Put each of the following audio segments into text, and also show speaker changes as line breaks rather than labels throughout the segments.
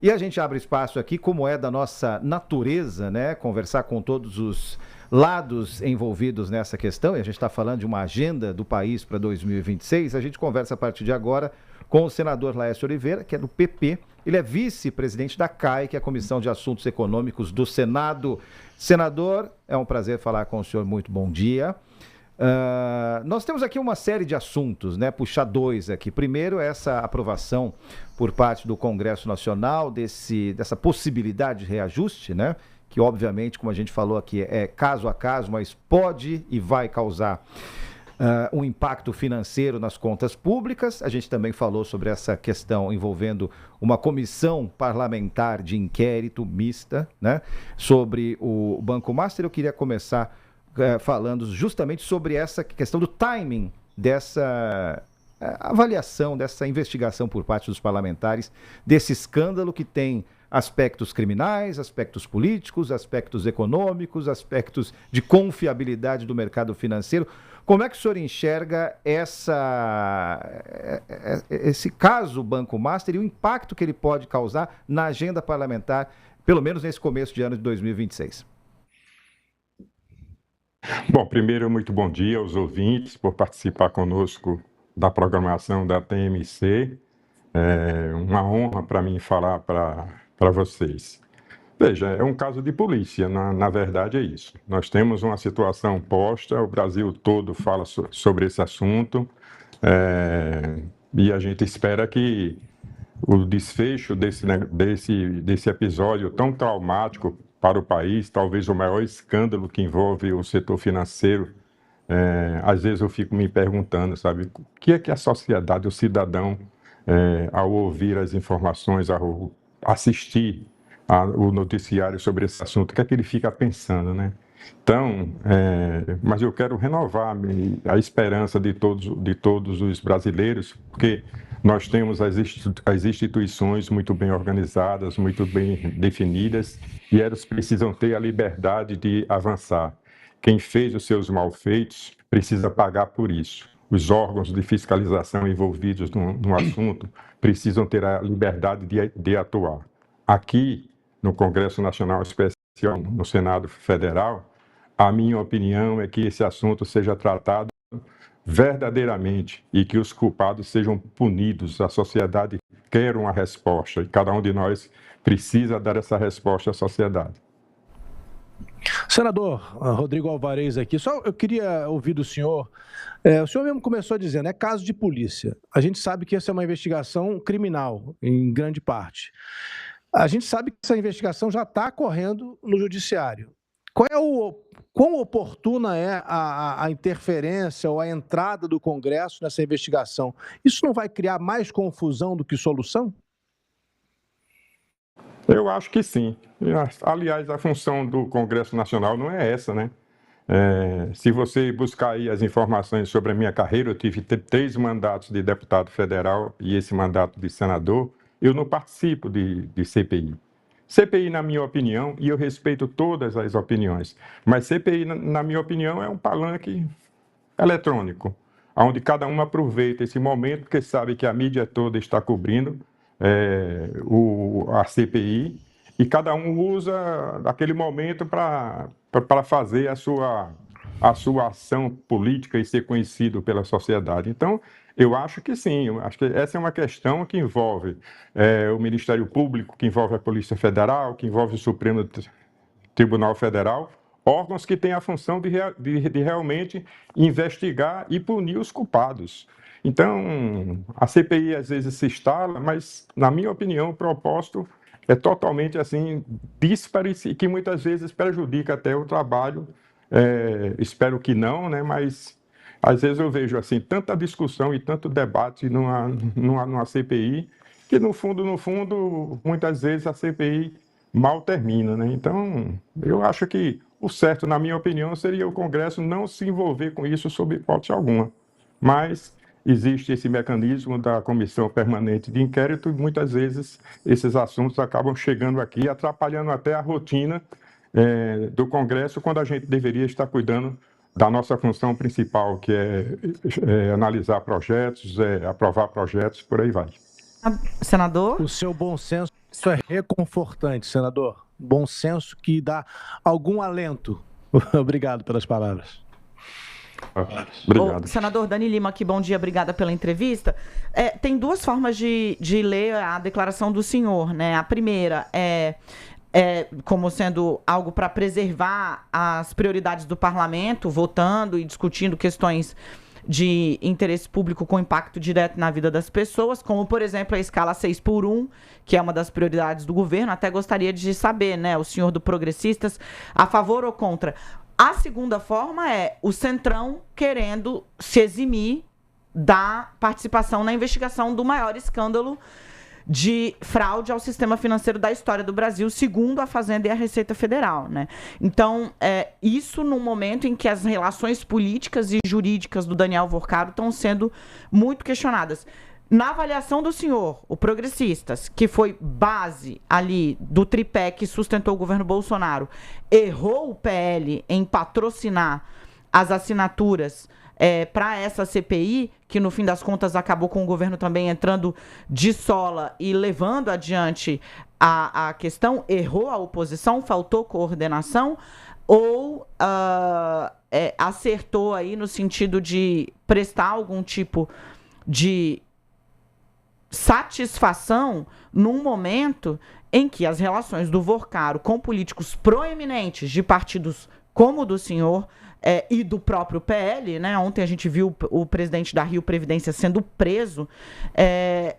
E a gente abre espaço aqui, como é da nossa natureza, né? Conversar com todos os lados envolvidos nessa questão. E a gente está falando de uma agenda do país para 2026. A gente conversa a partir de agora com o senador Laércio Oliveira, que é do PP. Ele é vice-presidente da CAI, que é a Comissão de Assuntos Econômicos do Senado. Senador, é um prazer falar com o senhor. Muito bom dia. Nós temos aqui uma série de assuntos, né? Puxar dois aqui. Primeiro, essa aprovação por parte do Congresso Nacional dessa possibilidade de reajuste, né? Que obviamente, como a gente falou aqui, é caso a caso, mas pode e vai causar um impacto financeiro nas contas públicas. A gente também falou sobre essa questão envolvendo uma comissão parlamentar de inquérito mista, né? Sobre o Banco Master. Eu queria começar falando justamente sobre essa questão do timing dessa avaliação, dessa investigação por parte dos parlamentares, desse escândalo que tem aspectos criminais, aspectos políticos, aspectos econômicos, aspectos de confiabilidade do mercado financeiro. Como é que o senhor enxerga esse caso Banco Master e o impacto que ele pode causar na agenda parlamentar, pelo menos nesse começo de ano de 2026?
Bom, primeiro, muito bom dia aos ouvintes por participar conosco da programação da TMC. É uma honra para mim falar para vocês. Veja, é um caso de polícia, na verdade é isso. Nós temos uma situação posta, o Brasil todo fala sobre esse assunto, e a gente espera que o desfecho desse episódio tão traumático para o país, talvez o maior escândalo que envolve o setor financeiro. Às vezes eu fico me perguntando, sabe, o que é que a sociedade, o cidadão, ao ouvir as informações, ao assistir o noticiário sobre esse assunto, o que é que ele fica pensando, né? Então, mas eu quero renovar a esperança de todos os brasileiros, porque nós temos as instituições muito bem organizadas, muito bem definidas, e elas precisam ter a liberdade de avançar. Quem fez os seus malfeitos precisa pagar por isso. Os órgãos de fiscalização envolvidos no assunto precisam ter a liberdade de atuar. Aqui, no Congresso Nacional Especial, no Senado Federal, a minha opinião é que esse assunto seja tratado verdadeiramente e que os culpados sejam punidos. A sociedade quer uma resposta e cada um de nós precisa dar essa resposta à sociedade.
Senador Rodrigo Alvarez aqui, só eu queria ouvir do senhor, o senhor mesmo começou dizendo, é caso de polícia. A gente sabe que essa é uma investigação criminal, em grande parte. A gente sabe que essa investigação já está correndo no judiciário. Quão oportuna é a interferência ou a entrada do Congresso nessa investigação? Isso não vai criar mais confusão do que solução?
Eu acho que sim. Aliás, a função do Congresso Nacional não é essa, né? Se você buscar aí as informações sobre a minha carreira, eu tive 3 mandatos de deputado federal e esse mandato de senador, eu não participo de CPI. CPI, na minha opinião, e eu respeito todas as opiniões, mas CPI, na minha opinião, é um palanque eletrônico, onde cada um aproveita esse momento, porque sabe que a mídia toda está cobrindo a CPI, e cada um usa aquele momento para fazer a sua ação política e ser conhecido pela sociedade. Então, eu acho que sim, eu acho que essa é uma questão que envolve o Ministério Público, que envolve a Polícia Federal, que envolve o Supremo Tribunal Federal, órgãos que têm a função de realmente investigar e punir os culpados. Então, a CPI às vezes se instala, mas, na minha opinião, o propósito é totalmente assim, dísparo e que muitas vezes prejudica até o trabalho. Espero que não, né? Mas às vezes eu vejo assim, tanta discussão e tanto debate numa CPI, que no fundo, muitas vezes a CPI mal termina, né? Então, eu acho que o certo, na minha opinião, seria o Congresso não se envolver com isso sob hipótese alguma. Mas existe esse mecanismo da Comissão Permanente de Inquérito e muitas vezes esses assuntos acabam chegando aqui, atrapalhando até a rotina do Congresso, quando a gente deveria estar cuidando da nossa função principal, que é analisar projetos, aprovar projetos, por aí vai.
Senador?
O seu bom senso Isso é reconfortante, senador. Bom senso que dá algum alento. Obrigado pelas palavras.
Obrigado.
Senador Dani Lima, aqui, bom dia, obrigada pela entrevista. Tem duas formas de ler a declaração do senhor, né? A primeira é como sendo algo para preservar as prioridades do parlamento, votando e discutindo questões de interesse público com impacto direto na vida das pessoas, como, por exemplo, a escala 6x1, que é uma das prioridades do governo. Até gostaria de saber, né, o senhor do Progressistas, a favor ou contra. A segunda forma é o Centrão querendo se eximir da participação na investigação do maior escândalo de fraude ao sistema financeiro da história do Brasil, segundo a Fazenda e a Receita Federal, né? Então, isso num momento em que as relações políticas e jurídicas do Daniel Vorcaro estão sendo muito questionadas. Na avaliação do senhor, o Progressistas, que foi base ali do tripé que sustentou o governo Bolsonaro, errou o PL em patrocinar as assinaturas para essa CPI, que no fim das contas acabou com o governo também entrando de sola e levando adiante a questão? Errou a oposição, faltou coordenação, ou acertou aí no sentido de prestar algum tipo de satisfação num momento em que as relações do Vorcaro com políticos proeminentes de partidos como o do senhor e do próprio PL, né? Ontem a gente viu o presidente da Rio Previdência sendo preso.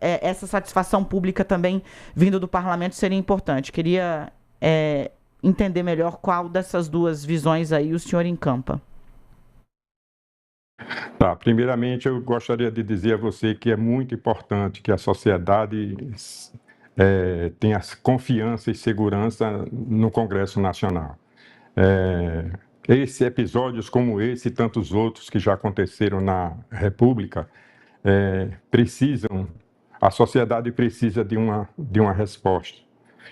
Essa satisfação pública também vindo do parlamento seria importante. Queria entender melhor qual dessas duas visões aí o senhor encampa.
Tá, primeiramente eu gostaria de dizer a você que é muito importante que a sociedade tenha confiança e segurança no Congresso Nacional. Episódios como esse e tantos outros que já aconteceram na República a sociedade precisa de uma resposta.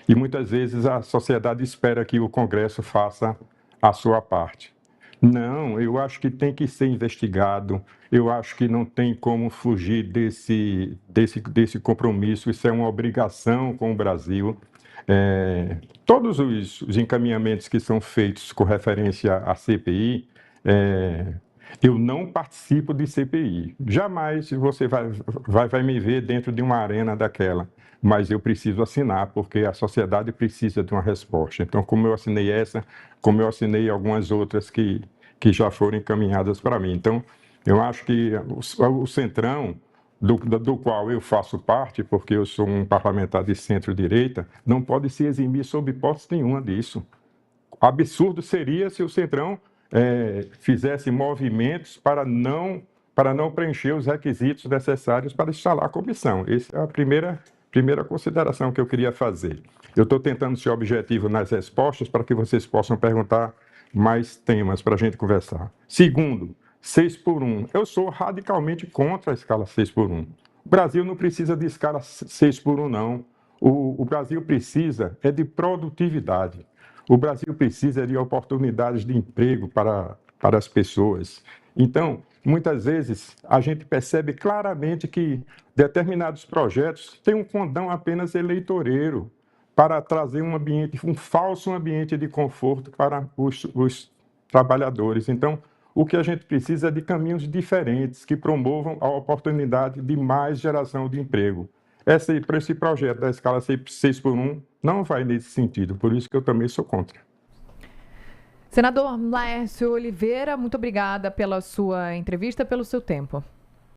E muitas vezes a sociedade espera que o Congresso faça a sua parte. Não, eu acho que tem que ser investigado, eu acho que não tem como fugir desse compromisso, isso é uma obrigação com o Brasil. Todos os encaminhamentos que são feitos com referência à CPI, eu não participo de CPI. Jamais você vai me ver dentro de uma arena daquela, mas eu preciso assinar, porque a sociedade precisa de uma resposta. Então, como eu assinei essa, como eu assinei algumas outras que já foram encaminhadas para mim. Então, eu acho que o Centrão, do qual eu faço parte, porque eu sou um parlamentar de centro-direita, não pode se eximir sob hipótese nenhuma disso. Absurdo seria se o Centrão fizesse movimentos para não preencher os requisitos necessários para instalar a comissão. Essa é a primeira consideração que eu queria fazer. Eu estou tentando ser objetivo nas respostas para que vocês possam perguntar mais temas para a gente conversar. Segundo, 6x1. Eu sou radicalmente contra a escala 6x1. O Brasil não precisa de escala 6x1, não. O Brasil precisa de produtividade. O Brasil precisa de oportunidades de emprego para as pessoas. Então, muitas vezes, a gente percebe claramente que determinados projetos têm um condão apenas eleitoreiro para trazer um falso ambiente de conforto para os trabalhadores. Então, o que a gente precisa é de caminhos diferentes que promovam a oportunidade de mais geração de emprego. Esse projeto da escala 6x1 não vai nesse sentido, por isso que eu também sou contra.
Senador Laércio Oliveira, muito obrigada pela sua entrevista, pelo seu tempo.